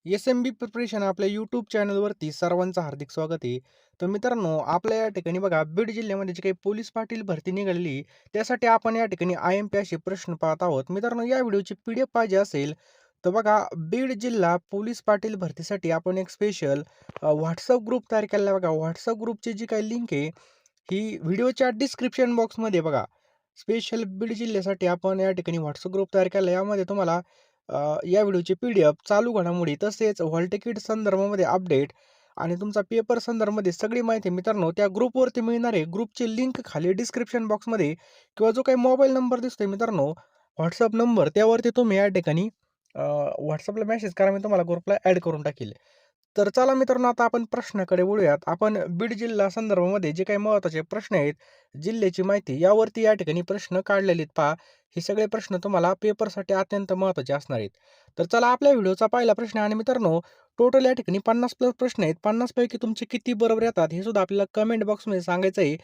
एस-एम-बी preparation आपल्या YouTube चॅनलवरती सर्वांचं हार्दिक स्वागत आहे. तर मित्रांनो, आपल्या या ठिकाणी बघा बीड जिल्ह्यामध्ये जी काही पोलीस पाटील भरती निघालेली, त्यासाठी आपण या ठिकाणी आय-एम-पी असे प्रश्न पाहत आहोत. मित्रांनो, या व्हिडिओची पी-डी-एफ पाहिजे असेल, तर बघा बीड जिल्हा पोलीस पाटील भरतीसाठी आपण एक स्पेशल ग्रुप तयार केलेला आहे बघा. WhatsApp ग्रुपची जी काही लिंक आहे, ही व्हिडिओच्या डिस्क्रिप्शन बॉक्समध्ये बघा. स्पेशल बीड जिल्ह्यासाठी आपण या ठिकाणी WhatsApp ग्रुप तयार केला. यामध्ये तुम्हाला या व्हिडिओची पी-डी-एफ, चालू घडामोडी तसेच हॉल तिकीट संदर्भामध्ये अपडेट आणि तुमचा पेपर संदर्भामध्ये सगळी माहिती मित्रांनो त्या ग्रुपवरती मिळणार आहे. ग्रुपची लिंक खाली डिस्क्रिप्शन बॉक्समध्ये किंवा जो काही मोबाईल नंबर दिसतोय मित्रांनो, WhatsApp नंबर त्यावरती तुम्ही या ठिकाणी WhatsAppला मेसेज करा. मी तुम्हाला ग्रुपला ॲड करून टाकेल. तर चला मित्रांनो, आता आपण प्रश्नाकडे वळूयात. आपण बीड जिल्हा संदर्भामध्ये जे काही महत्त्वाचे प्रश्न आहेत, जिल्ह्याची माहिती यावरती या ठिकाणी प्रश्न काढलेले आहेत पहा. हे सगळे प्रश्न तुम्हाला पेपरसाठी अत्यंत महत्त्वाचे असणार आहेत. तर चला आपल्या व्हिडिओचा पहिला प्रश्न आहे आणि मित्रांनो, टोटल या ठिकाणी 50 प्लस प्रश्न आहेत. 50 पैकी तुमचे किती बरोबर येतात हे सुद्धा आपल्याला कमेंट बॉक्समध्ये सांगायचं आहे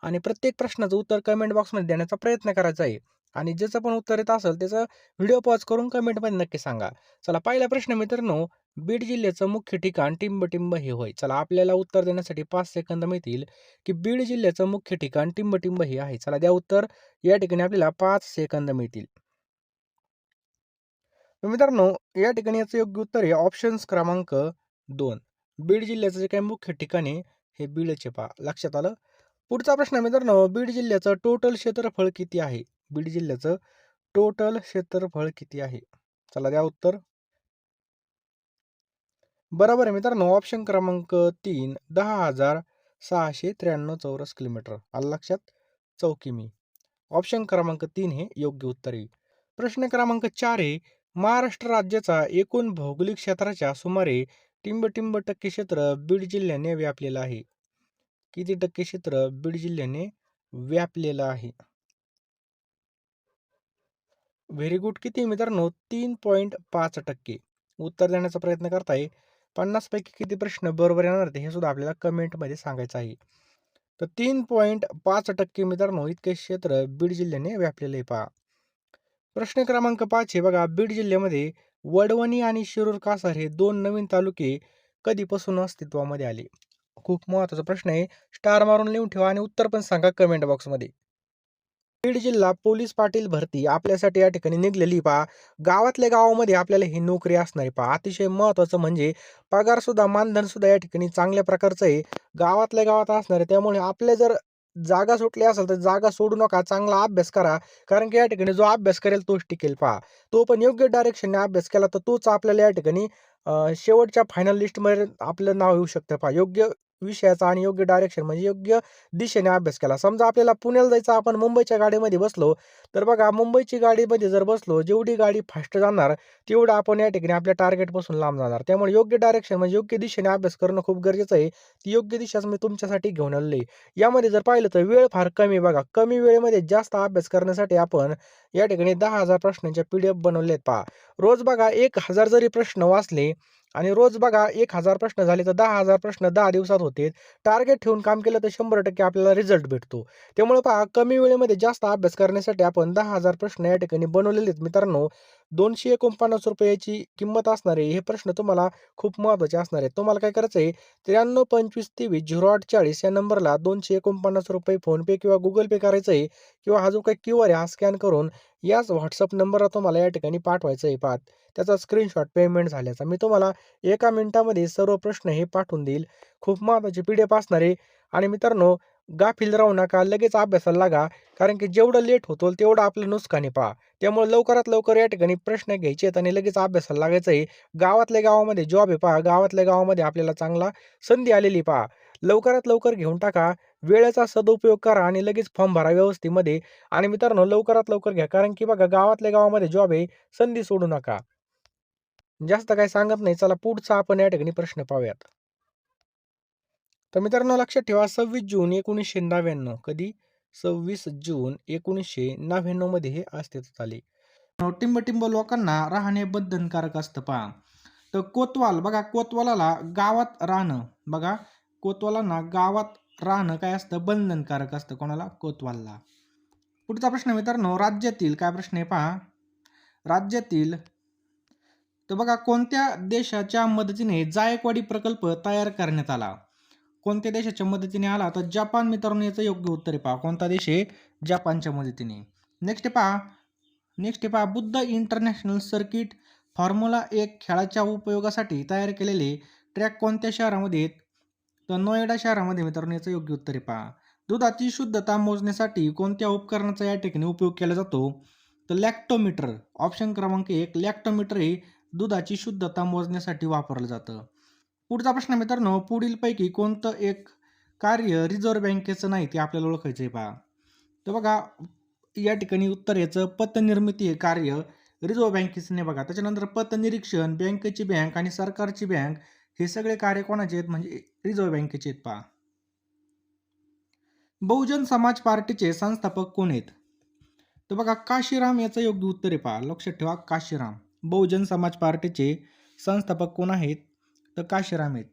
आणि प्रत्येक प्रश्नाचं उत्तर कमेंट बॉक्समध्ये देण्याचा प्रयत्न करायचा आहे. आणि ज्याचं पण उत्तर येत असेल त्याचं व्हिडिओ पॉज करून कमेंटमध्ये नक्की सांगा. चला पहिला प्रश्न मित्रांनो, बीड जिल्ह्याचं मुख्य ठिकाण टिंबटिंब हे होय. चला आपल्याला उत्तर देण्यासाठी 5 सेकंद मिळतील, की बीड जिल्ह्याचं मुख्य ठिकाण टिंबटिंब हे आहे. चला द्या उत्तर. या ठिकाणी आपल्याला 5 सेकंद मिळतील. तर मित्रांनो, या ठिकाणी याचं योग्य उत्तर आहे ऑप्शन्स क्रमांक 2. बीड जिल्ह्याचं जे काही मुख्य ठिकाण आहे, हे बीडच आहे पहा. लक्षात आलं? पुढचा प्रश्न आहे मित्रांनो, बीड जिल्ह्याचं टोटल क्षेत्रफळ किती आहे? बीड जिल्ह्याचं टोटल क्षेत्रफळ किती आहे? चला द्या उत्तर. बरोबर आहे मित्रांनो. ऑप्शन क्रमांक 3 10,693 चौरस किलोमीटर. आलं लक्षात? 4 किमी. ऑप्शन क्रमांक 3 हे योग्य उत्तर आहे. प्रश्न क्रमांक 4 आहे, महाराष्ट्र राज्याचा एकूण भौगोलिक क्षेत्राच्या सुमारे टिंब टक्के क्षेत्र बीड जिल्ह्याने व्यापलेलं आहे. किती टक्के क्षेत्र बीड जिल्ह्याने व्यापलेलं आहे? Very good. किती मित्रांनो? 3.5%. उत्तर देण्याचा प्रयत्न करताय. 50 पैकी किती प्रश्न बरोबर येणार ते हे सुद्धा आपल्याला कमेंटमध्ये सांगायचं आहे. तर 3.5% मित्रांनो इतके क्षेत्र बीड जिल्ह्याने व्यापलेले आहे पहा. प्रश्न क्रमांक 5 आहे बघा. बीड जिल्ह्यामध्ये वडवणी आणि शिरूर कासार हे 2 नवीन तालुके कधीपासून अस्तित्वामध्ये आले? खूप महत्त्वाचा प्रश्न आहे. स्टार मारून लिहून ठेवा आणि उत्तर पण सांगा कमेंट बॉक्समध्ये. बीड जिल्हा पोलीस पाटील भरती आपल्यासाठी या ठिकाणी निघलेली पहा. गावातल्या गावामध्ये आपल्याला ही नोकरी असणार आहे पहा. अतिशय महत्त्वाचं म्हणजे पगार सुद्धा, मानधन सुद्धा या ठिकाणी चांगल्या प्रकारचं आहे. गावातल्या गावात असणार आहे. त्यामुळे आपल्या जर जागा सुटली असेल तर जागा सोडू नका. चांगला अभ्यास करा. कारण की या ठिकाणी जो अभ्यास करेल तोच टिकेल पहा. तो पण योग्य डायरेक्शनने अभ्यास केला तर तोच आपल्याला या ठिकाणी शेवटच्या फायनल लिस्टमध्ये आपलं नाव येऊ शकतं पहा. योग्य विषयाचा आणि योग्य डायरेक्शन म्हणजे योग्य दिशेने अभ्यास केला. समजा आपल्याला पुण्याला जायचं, आपण मुंबईच्या गाडीमध्ये बसलो, तर बघा मुंबईची गाडीमध्ये जर बसलो, जेवढी गाडी फास्ट जाणार, तेवढं आपण या ठिकाणी आपल्या टार्गेटपासून लांब जाणार. त्यामुळे योग्य डायरेक्शन म्हणजे योग्य दिशेने अभ्यास करणं खूप गरजेचं आहे. ती योग्य दिशाच मी तुमच्यासाठी घेऊन आलेलो आहे. यामध्ये जर पाहिलं तर वेळ फार कमी आहे बघा. कमी वेळेमध्ये जास्त अभ्यास करण्यासाठी आपण या ठिकाणी 10,000 प्रश्नांच्या पी-डी-एफ बनवले आहेत पहा. रोज बघा 1,000 जरी प्रश्न वाचले आणि रोज बघा 1,000 प्रश्न झाले तर 10,000 प्रश्न 10 दिवसात होते. टार्गेट ठेवून काम केलं तर 100% आपल्याला रिझल्ट भेटतो. त्यामुळे पहा कमी वेळेमध्ये जास्त अभ्यास करण्यासाठी आपण 10,000 प्रश्न या ठिकाणी बनवलेले आहेत मित्रांनो. ₹249 ची किंमत असणार आहे. हे प्रश्न तुम्हाला खूप महत्त्वाचे असणार आहेत. तुम्हाला काय करायचं आहे, 9325230840 या नंबरला ₹249 फोनपे किंवा गुगल पे करायचं आहे किंवा हा जो काही क्यूआर आहे हा स्कॅन करून याच WhatsApp नंबरला तुम्हाला या ठिकाणी पाठवायचं आहे पहा. त्याचा स्क्रीनशॉट पेमेंट झाल्याचा. मी तुम्हाला एका मिनिटामध्ये सर्व प्रश्न हे पाठवून देईल. खूप महत्त्वाची पी-डी-एफ असणार आहे आणि मित्रांनो गाफील राहू नका. लगेच अभ्यासाला लागा. कारण की जेवढं लेट होतं तेवढं आपलं नुकसान आहे पहा. त्यामुळे लवकरात लवकर या ठिकाणी प्रश्न घ्यायचे आहेत आणि लगेच अभ्यासाला लागायचं आहे. गावातल्या गावामध्ये जॉब आहे पहा. गावातल्या गावामध्ये आपल्याला चांगला संधी आलेली पहा. लवकरात लवकर घेऊन टाका. वेळेचा सदुपयोग करा आणि लगेच फॉर्म भरा व्यवस्थेमध्ये आणि मित्रांनो लवकरात लवकर घ्या. कारण की बघा गावातल्या गावामध्ये जॉब आहे. संधी सोडू नका. जास्त काही सांगत नाही. चला पुढचा आपण या ठिकाणी प्रश्न पाहूयात. तर मित्रांनो लक्षात ठेवा 26 जून 1999 कधी? 26 जून 1999 मध्ये हे अस्तित्वात आले. टिंब-टिंब लोकांना राहणे बंधनकारक असतं पहा. तर कोतवाल बघा कोतवालाला गावात राहणं बघा कोतवालांना गावात राहणं काय असतं? बंधनकारक असतं. कोणाला? कोतवालला. पुढचा प्रश्न मित्रांनो राज्यातील काय प्रश्न आहे पहा. राज्यातील तर बघा कोणत्या देशाच्या मदतीने जायकवाडी प्रकल्प तयार करण्यात आला? कोणत्या देशाच्या मदतीने आला? तर जपान मित्रांनो याचं योग्य उत्तर आहे पहा. कोणता देश आहे? जपानच्या मदतीने. नेक्स्ट आहे पहा बुद्ध इंटरनॅशनल सर्किट फॉर्म्युला 1 खेळाच्या उपयोगासाठी तयार केलेले ट्रॅक कोणत्या शहरामध्ये आहेत? तर नोएडा शहरामध्ये मित्रांनो याचं योग्य उत्तर आहे पहा. दुधाची शुद्धता मोजण्यासाठी कोणत्या उपकरणाचा या ठिकाणी उपयोग केला जातो? तर लॅक्टोमीटर. ऑप्शन क्रमांक 1 लॅक्टोमीटर हे दुधाची शुद्धता मोजण्यासाठी वापरलं जातं. पुढचा प्रश्न मित्रांनो, पुढीलपैकी कोणतं एक कार्य रिझर्व्ह बँकेचं नाही ते आपल्याला ओळखायचं आहे पहा. तर बघा या ठिकाणी उत्तर याचं पतनिर्मिती हे कार्य रिझर्व्ह बँकेचं नाही बघा. त्याच्यानंतर पतनिरीक्षण, बँकेची बँक आणि सरकारची बँक हे सगळे कार्य कोणाचे आहेत? म्हणजे रिझर्व्ह बँकेचे आहेत पहा. बहुजन समाज पार्टीचे संस्थापक कोण आहेत? तर बघा काशीराम याचं योग्य उत्तर आहे पहा. लक्षात ठेवा काशीराम. बहुजन समाज पार्टीचे संस्थापक कोण आहेत? तर काशीराम आहेत.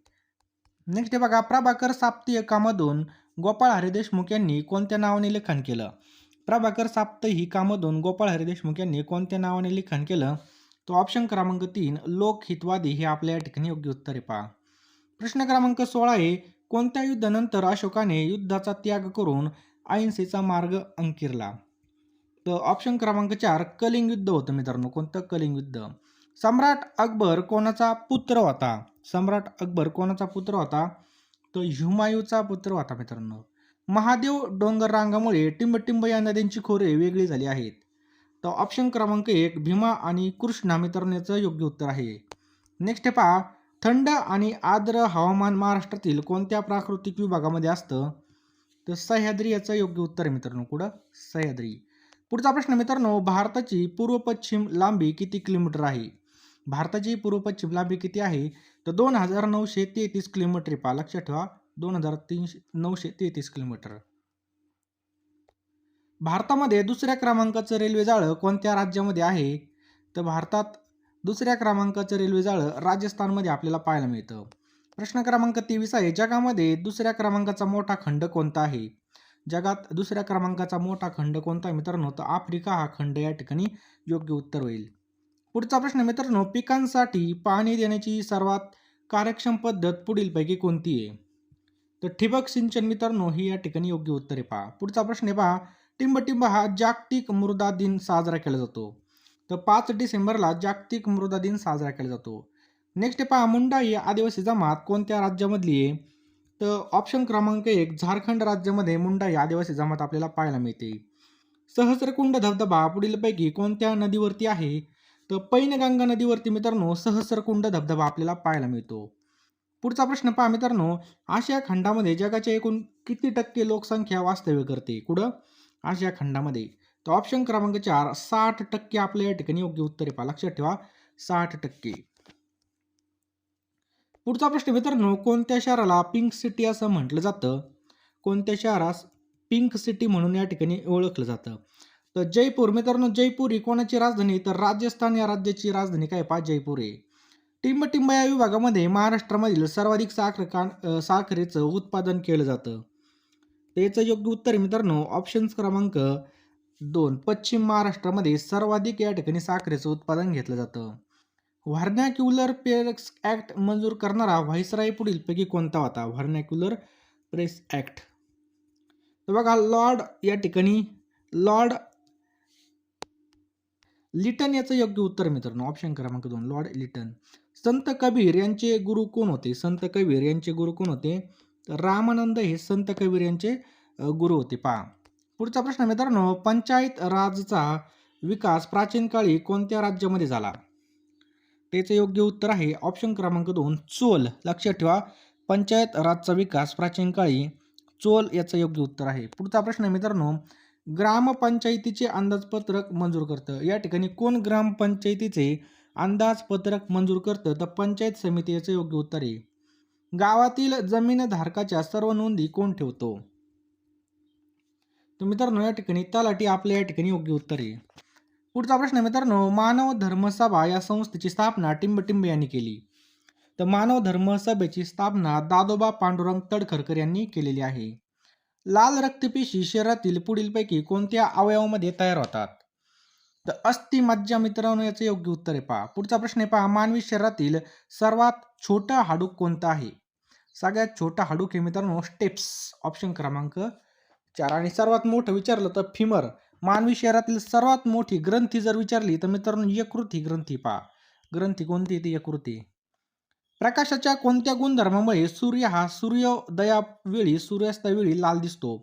नेक्स्ट आहे बघा प्रभाकर साप्ताहिकामधून गोपाळ हरी देशमुख यांनी कोणत्या नावाने लिखाण केलं? प्रभाकर साप्ताहिकामधून गोपाळ हरी देशमुख यांनी कोणत्या नावाने लिखाण केलं? तो ऑप्शन क्रमांक 3 लोकहितवादी हे आपल्या या ठिकाणी योग्य उत्तर आहे पहा. प्रश्न क्रमांक 16 आहे कोणत्या युद्धानंतर अशोकाने युद्धाचा त्याग करून अहिंसेचा मार्ग अंकिरला? तर ऑप्शन क्रमांक 4 कलिंग युद्ध होतं मित्रांनो. कोणतं? कलिंग युद्ध. सम्राट अकबर कोणाचा पुत्र होता? सम्राट अकबर कोणाचा पुत्र होता? तो हुमायूचा पुत्र होता मित्रांनो. महादेव डोंगर रांगामुळे टिंबटिंब या नद्यांची खोरे वेगळी झाली आहेत. तर ऑप्शन क्रमांक 1 भीमा आणि कृष्णा मित्रांनो याचं योग्य उत्तर आहे. नेक्स्ट पहा थंड आणि आर्द्र हवामान महाराष्ट्रातील कोणत्या प्राकृतिक विभागामध्ये असतं? तर सह्याद्री याचं योग्य उत्तर आहे मित्रांनो. कुठं? सह्याद्री. पुढचा प्रश्न मित्रांनो भारताची पूर्व पश्चिम लांबी किती किलोमीटर आहे? भारताची पूर्व पश्चिम लांबी किती आहे? तर 2933 किलोमीटर पहा. लक्षात ठेवा 2933 किलोमीटर. भारतामध्ये दुसऱ्या क्रमांकाचं रेल्वे जाळं कोणत्या राज्यामध्ये आहे? तर भारतात दुसऱ्या क्रमांकाचं रेल्वे जाळं राजस्थानमध्ये आपल्याला पाहायला मिळतं. प्रश्न क्रमांक 23 आहे जगामध्ये दुसऱ्या क्रमांकाचा मोठा खंड कोणता आहे? जगात दुसऱ्या क्रमांकाचा मोठा खंड कोणता मित्रांनो? तर आफ्रिका हा खंड या ठिकाणी योग्य उत्तर होईल. पुढचा प्रश्न मित्रांनो पिकांसाठी पाणी देण्याची सर्वात कार्यक्षम पद्धत पुढीलपैकी कोणती आहे? तर ठिबक सिंचन मित्रांनो ही या ठिकाणी योग्य उत्तर आहे पहा. पुढचा प्रश्न आहे पहा टिंबटिंब हा जागतिक मृदा दिन साजरा केला जातो. तर 5 डिसेंबरला जागतिक मृदा दिन साजरा केला जातो. नेक्स्ट आहे पहा मुंडा ही आदिवासी जमात कोणत्या राज्यामधली आहे? तर ऑप्शन क्रमांक 1 झारखंड राज्यामध्ये मुंडा ही आदिवासी जमात आपल्याला पाहायला मिळते. सहस्रकुंड धबधबा पुढीलपैकी कोणत्या नदीवरती आहे? तर पैनगंगा नदीवरती मित्रांनो सहस्रकुंड धबधबा आपल्याला पाहायला मिळतो. पुढचा प्रश्न पहा मित्रांनो आशिया खंडामध्ये जगाच्या एकूण किती टक्के लोकसंख्या वास्तव्य करते? कुठं? आशिया खंडामध्ये. तर ऑप्शन क्रमांक 4 60% आपल्या या ठिकाणी योग्य उत्तर आहे पहा. लक्षात ठेवा 60%. पुढचा प्रश्न मित्रांनो कोणत्या शहराला पिंक सिटी असं म्हटलं जातं? कोणत्या शहरास पिंक सिटी म्हणून या ठिकाणी ओळखलं जातं? तर जयपूर मित्रांनो जयपूर ही कोणाची राजधानी? तर राजस्थान या राज्याची राजधानी काय पहा जयपूर आहे. टिंबटिंब या विभागामध्ये महाराष्ट्रामधील सर्वाधिक साखरेचं उत्पादन केलं जातं. त्याचं योग्य उत्तर आहे मित्रांनो ऑप्शन क्रमांक 2 पश्चिम महाराष्ट्रामध्ये सर्वाधिक या ठिकाणी साखरेचं उत्पादन घेतलं जातं. व्हर्नॅक्युलर प्रेस ऍक्ट मंजूर करणारा व्हाईसराय पुढीलपैकी कोणता होता? Vernacular press act. तर बघा लॉर्ड या ठिकाणी लॉर्ड लिटन याचं योग्य उत्तर मित्रांनो ऑप्शन क्रमांक 2 लॉर्ड लिटन. संत कबीर यांचे गुरु कोण होते? संत कबीर यांचे गुरु कोण होते? तर रामानंद हे संत कबीर यांचे गुरु होते पहा. पुढचा प्रश्न मित्रांनो पंचायत राजचा विकास प्राचीन काळी कोणत्या राज्यामध्ये झाला? त्याचे योग्य उत्तर आहे ऑप्शन क्रमांक 2 चोल. लक्षात ठेवा पंचायत राजचा विकास प्राचीन काळी चोल याचं योग्य उत्तर आहे. पुढचा प्रश्न मित्रांनो ग्रामपंचायतीचे अंदाजपत्रक मंजूर करतं. या ठिकाणी कोण ग्रामपंचायतीचे अंदाजपत्रक मंजूर करतं? तर पंचायत समिती याचं योग्य उत्तर आहे. गावातील जमीनधारकाच्या सर्व नोंदी कोण ठेवतो? तर मित्रांनो या ठिकाणी तलाठी आपल्या या ठिकाणी योग्य उत्तर आहे. पुढचा प्रश्न मित्रांनो मानव धर्म सभा या संस्थेची स्थापना टिंबटिंब यांनी केली. तर मानव धर्म सभेची स्थापना दादोबा पांडुरंग तडखरकर यांनी केलेली आहे. लाल रक्तपेशी शरीरातील पुढीलपैकी कोणत्या अवयवामध्ये तयार होतात? तर अस्थि मज्जा मित्रांनो याचं योग्य उत्तर आहे पहा. पुढचा प्रश्न आहे पहा, मानवी शरीरातील सर्वात छोटं हाडूक कोणतं आहे? सगळ्यात छोटं हाडूक आहे मित्रांनो स्टेप्स, ऑप्शन क्रमांक 4. आणि सर्वात मोठं विचारलं तर फिमर. मानवी शरीरातील सर्वात मोठी ग्रंथी जर विचारली तर मित्रांनो यकृती ग्रंथी पहा. ग्रंथी कोणती ती यकृती. प्रकाशाच्या कोणत्या गुणधर्मामुळे सूर्य हा सूर्योदयावेळी सूर्यास्तावेळी लाल दिसतो?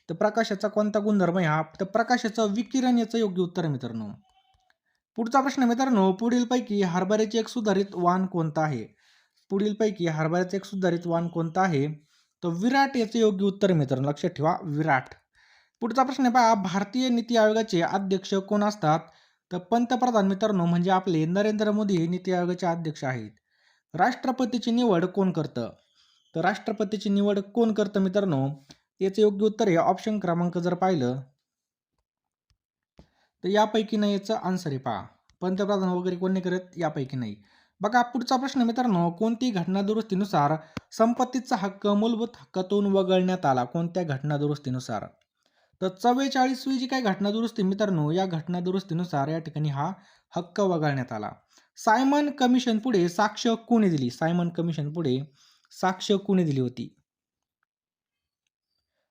तर प्रकाशाचा कोणता गुणधर्म आहे हा? तर प्रकाशाचं विकिरण याचं योग्य उत्तर आहे मित्रांनो. पुढचा प्रश्न मित्रांनो, पुढीलपैकी हरभऱ्याचे एक सुधारित वाण कोणतं आहे? पुढीलपैकी हरभऱ्याचे एक सुधारित वाण कोणतं आहे? तर विराट याचे योग्य उत्तर मित्रांनो, लक्षात ठेवा विराट. पुढचा प्रश्न आहे पहा, भारतीय नीती आयोगाचे अध्यक्ष कोण असतात? तर पंतप्रधान मित्रांनो, म्हणजे आपले नरेंद्र मोदी हे नीती आयोगाचे अध्यक्ष आहेत. राष्ट्रपतीची निवड कोण करतं? तर राष्ट्रपतीची निवड कोण करतं मित्रांनो? याचं योग्य उत्तर आहे ऑप्शन क्रमांक जर पाहिलं तर यापैकी नाही याचं आन्सर आहे पहा. पंतप्रधान वगैरे कोण नाही करत, यापैकी नाही. बघा पुढचा प्रश्न मित्रांनो, कोणती घटना दुरुस्तीनुसार संपत्तीचा हक्क मूलभूत हक्कातून वगळण्यात आला? कोणत्या घटना दुरुस्तीनुसार? तर 44वी जी काही घटना दुरुस्ती मित्रांनो, या घटना दुरुस्तीनुसार या ठिकाणी हा हक्क वगळण्यात आला. सायमन कमिशन पुढे साक्ष कोणी दिली? सायमन कमिशन पुढे साक्ष कोणी दिली होती?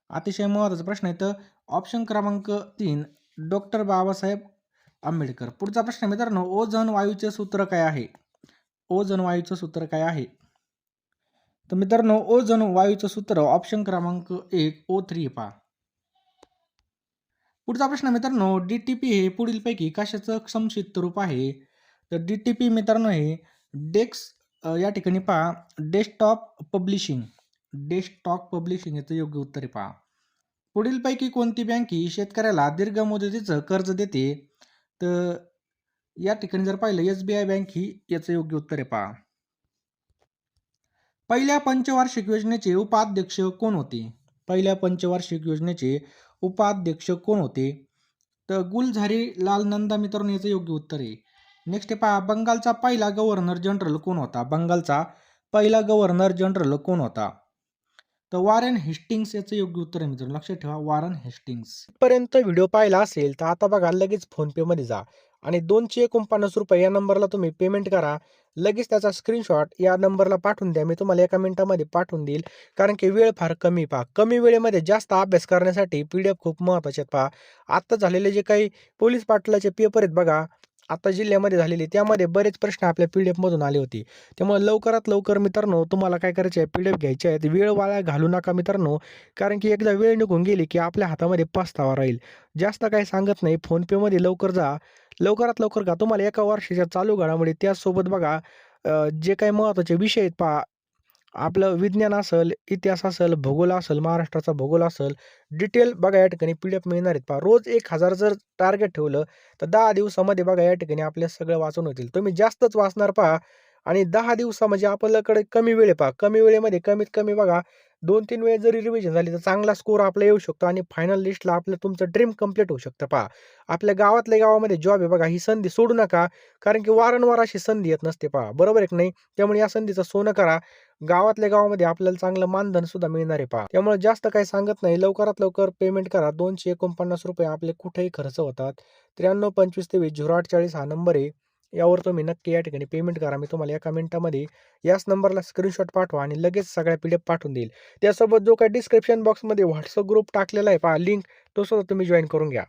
अतिशय महत्त्वाचा प्रश्न आहे. तर ऑप्शन क्रमांक 3 डॉक्टर बाबासाहेब आंबेडकर. पुढचा प्रश्न मित्रांनो, ओझोन वायूचे सूत्र काय आहे? ओझोन वायूचं सूत्र काय आहे? तर मित्रांनो, ओझोन वायूचं सूत्र ऑप्शन क्रमांक 1 O3 पहा. पुढचा प्रश्न मित्रांनो, DTP हे पुढीलपैकी कशाचं संक्षिप्त रूप आहे? तर DTP मित्रांनो हे या ठिकाणी पहा डेस्कटॉप पब्लिशिंग. डेस्कटॉप पब्लिशिंग याचं योग्य उत्तर आहे पहा. पुढीलपैकी कोणती बँक ही शेतकऱ्याला दीर्घ मुदतीचं कर्ज देते? तर या ठिकाणी जर पाहिलं SBI बँक ही याचं योग्य उत्तर आहे पहा. पहिल्या पंचवार्षिक योजनेचे उपाध्यक्ष कोण होते? पहिल्या पंचवार्षिक योजनेचे उपाध्यक्ष कोण होते? तर गुलझारी लाल नंदा मित्रांनो याचं योग्य उत्तर आहे. नेक्स्ट आहे पहा, बंगालचा पहिला गव्हर्नर जनरल कोण होता? बंगालचा पहिला गव्हर्नर जनरल कोण होता? तर वॉरेन हेस्टिंग्स याचं योग्य उत्तर आहे मित्रांनो, लक्षात ठेवा वॉरेन हेस्टिंग्स. पर्यंत व्हिडिओ पाहिला असेल तर आता बघा लगेच फोनपे मध्ये जा आणि ₹249 या नंबरला तुम्ही पेमेंट करा. लगेच त्याचा स्क्रीनशॉट या नंबरला पाठवून द्या. मी तुम्हाला एका मिनिटामध्ये पाठवून देईल. कारण की वेळ फार कमी पहा. कमी वेळेमध्ये जास्त अभ्यास करण्यासाठी PDF खूप महत्त्वाचे आहेत पहा. आत्ता झालेले जे काही पोलीस पाटलाचे पेपर आहेत बघा, आता जिल्ह्यामध्ये झालेले त्यामध्ये बरेच प्रश्न आपल्या PDF मधून आले होते. त्यामुळे लवकरात लवकर मित्रांनो तुम्हाला काय करायचे आहे, PDF घ्यायचे आहेत. वेळ वाया घालू नका मित्रांनो, कारण की एकदा वेळ निघून गेली की आपल्या हातामध्ये पस्तावा राहील. जास्त काही सांगत नाही, फोनपेमध्ये लवकर जा. लवकरात लवकर का तुम्हाला एका वर्षाच्या चालू घडामोडी त्याचसोबत बघा जे काही महत्त्वाचे विषय आहेत पहा, आपलं विज्ञान असेल, इतिहास असेल, भूगोल असेल, महाराष्ट्राचा भूगोल असेल, डिटेल बघा या ठिकाणी PDF मिळणार आहेत पहा. रोज 1000 जर टार्गेट ठेवलं तर 10 दिवसामध्ये बघा या ठिकाणी आपल्या सगळं वाचून होतील. तुम्ही जास्तच वाचणार पहा आणि 10 दिवसा म्हणजे आपल्याकडे कमी वेळ आहे पहा. कमी वेळेमध्ये कमीत कमी बघा 2-3 वेळेस जरी रिव्हिजन झाली तर चांगला स्कोर आपला येऊ शकतो आणि फायनल लिस्टला आपलं तुमचं ड्रीम कंप्लीट होऊ शकतं पहा. आपल्या गावातल्या गावामध्ये जॉब आहे बघा, ही संधी सोडू नका, कारण की वारंवार अशी संधी येत नसते पहा. बरोबर आहे की नाही? त्यामुळे या संधीचं सोनं करा. गावातल्या गावामध्ये आपल्याला चांगलं मानधन सुद्धा मिळणार आहे पहा. त्यामुळे जास्त काही सांगत नाही, लवकरात लवकर पेमेंट करा. ₹249 आपले कुठेही खर्च होतात. 9325230840 हा नंबर आहे. यावर तुम्ही नक्की या ठिकाणी पेमेंट करा. मी तुम्हाला एका मिनिटामध्ये याच नंबरला स्क्रीनशॉट पाठवा आणि लगेच सगळ्या PDF पाठवून देईल. त्यासोबत जो काही डिस्क्रिप्शन बॉक्समध्ये WhatsApp ग्रुप टाकलेला आहे पहा लिंक, तो सुद्धा तुम्ही जॉईन करून घ्या.